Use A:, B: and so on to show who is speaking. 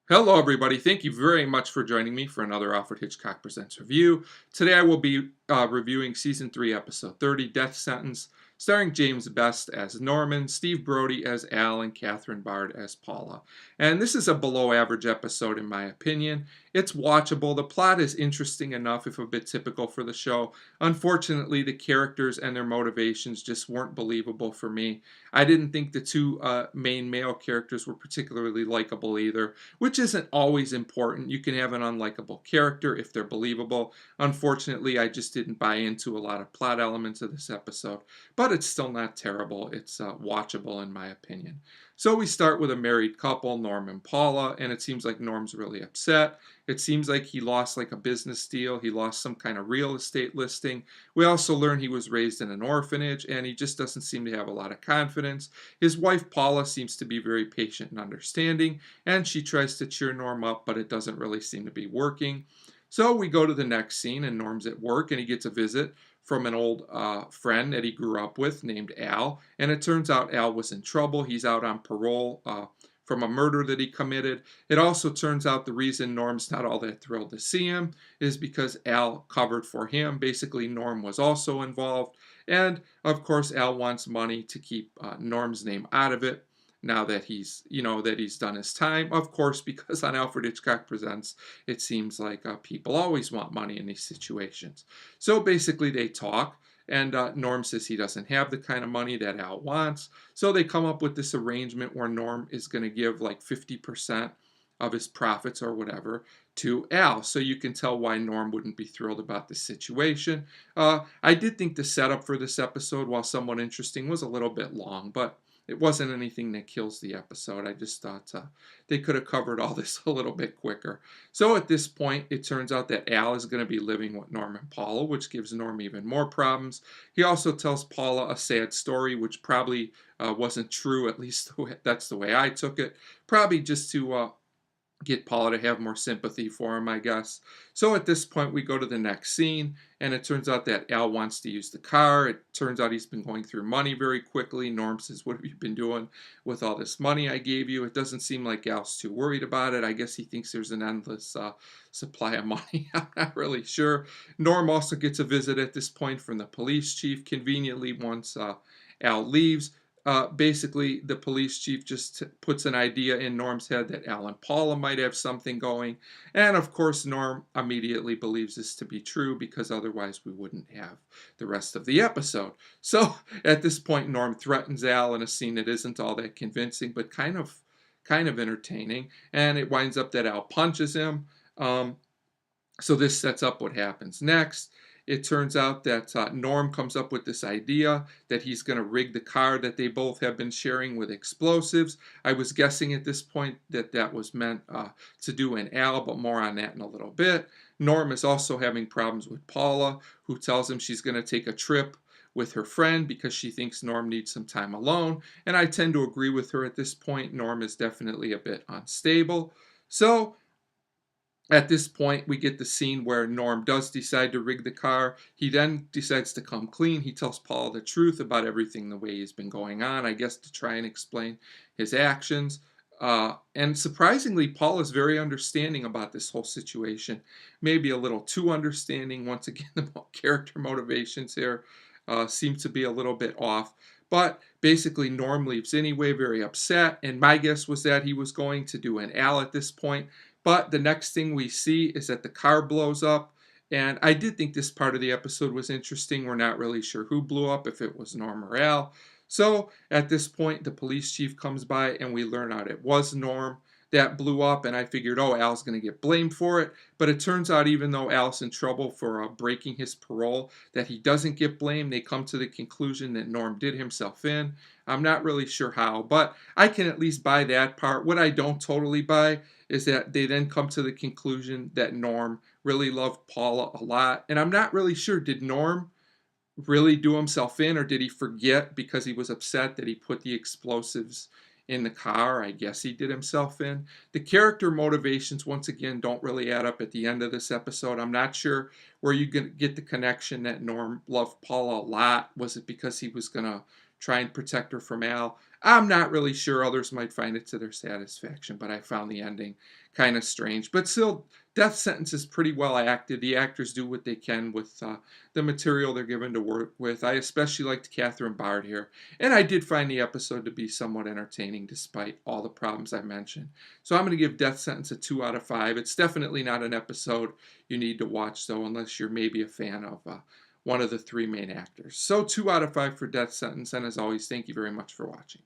A: Hello, everybody. Thank you very much for joining me for another Alfred Hitchcock Presents review. Today I will be reviewing Season 3, Episode 30, Death Sentence, starring James Best as Norman, Steve Brodie as Al, and Katharine Bard as Paula. And this is a below-average episode in my opinion. It's watchable. The plot is interesting enough, if a bit typical for the show. Unfortunately, the characters and their motivations just weren't believable for me. I didn't think the two main male characters were particularly likable either, which isn't always important. You can have an unlikable character if they're believable. Unfortunately, I just didn't buy into a lot of plot elements of this episode, but it's still not terrible. It's watchable in my opinion. So we start with a married couple, Norm and Paula, and it seems like Norm's really upset. It seems like he lost like a business deal. He lost some kind of real estate listing. We also learn he was raised in an orphanage, and he just doesn't seem to have a lot of confidence. His wife, Paula, seems to be very patient and understanding, and she tries to cheer Norm up, but it doesn't really seem to be working. So we go to the next scene, and Norm's at work, and he gets a visit from an old friend that he grew up with named Al, and it turns out Al was in trouble. He's out on parole from a murder that he committed. It also turns out the reason Norm's not all that thrilled to see him is because Al covered for him. Basically, Norm was also involved, and of course, Al wants money to keep Norm's name out of it now that he's done his time. Of course, because on Alfred Hitchcock Presents, it seems like people always want money in these situations. So basically, they talk, and Norm says he doesn't have the kind of money that Al wants. So they come up with this arrangement where Norm is going to give like 50% of his profits or whatever to Al. So you can tell why Norm wouldn't be thrilled about this situation. I did think the setup for this episode, while somewhat interesting, was a little bit long, but it wasn't anything that kills the episode. I just thought they could have covered all this a little bit quicker. So at this point, it turns out that Al is going to be living with Norm and Paula, which gives Norm even more problems. He also tells Paula a sad story, which probably wasn't true, at least that's the way I took it. Probably just to get Paula to have more sympathy for him, I guess. So at this point, we go to the next scene, and it turns out that Al wants to use the car. It turns out he's been going through money very quickly. Norm says, "What have you been doing with all this money I gave you?" It doesn't seem like Al's too worried about it. I guess he thinks there's an endless supply of money. I'm not really sure. Norm also gets a visit at this point from the police chief, conveniently once Al leaves. Basically, the police chief just puts an idea in Norm's head that Al and Paula might have something going. And of course, Norm immediately believes this to be true because otherwise we wouldn't have the rest of the episode. So at this point, Norm threatens Al in a scene that isn't all that convincing, but kind of entertaining. And it winds up that Al punches him. So this sets up what happens next. It turns out that Norm comes up with this idea that he's going to rig the car that they both have been sharing with explosives. I was guessing at this point that that was meant to do an Al, but more on that in a little bit. Norm is also having problems with Paula, who tells him she's going to take a trip with her friend because she thinks Norm needs some time alone. And I tend to agree with her at this point. Norm is definitely a bit unstable. So at this point, we get the scene where Norm does decide to rig the car. He then decides to come clean. He tells Paul the truth about everything the way he's been going on, I guess to try and explain his actions. And surprisingly, Paul is very understanding about this whole situation. Maybe a little too understanding. Once again, the character motivations here seem to be a little bit off. But basically, Norm leaves anyway, very upset. And my guess was that he was going to do an Al at this point. But the next thing we see is that the car blows up. And I did think this part of the episode was interesting. We're not really sure who blew up, if it was Norm or Al. So at this point, the police chief comes by and we learn out it was Norm that blew up. And I figured, oh, Al's going to get blamed for it. But it turns out even though Al's in trouble for breaking his parole, that he doesn't get blamed. They come to the conclusion that Norm did himself in. I'm not really sure how, but I can at least buy that part. What I don't totally buy is that they then come to the conclusion that Norm really loved Paula a lot. And I'm not really sure, did Norm really do himself in, or did he forget because he was upset that he put the explosives in the car? I guess he did himself in. The character motivations, once again, don't really add up at the end of this episode. I'm not sure where you get the connection that Norm loved Paula a lot. Was it because he was going to try and protect her from Al. I'm not really sure. Others might find it to their satisfaction, but I found the ending kind of strange. But still, death sentence is pretty well acted. The actors do what they can with the material they're given to work with. I especially liked Katharine Bard here, and I did find the episode to be somewhat entertaining despite all the problems I mentioned. So I'm going to give Death Sentence a 2 out of 5. It's definitely not an episode you need to watch, though, unless you're maybe a fan of one of the three main actors. So 2 out of 5 for Death Sentence, and as always, thank you very much for watching.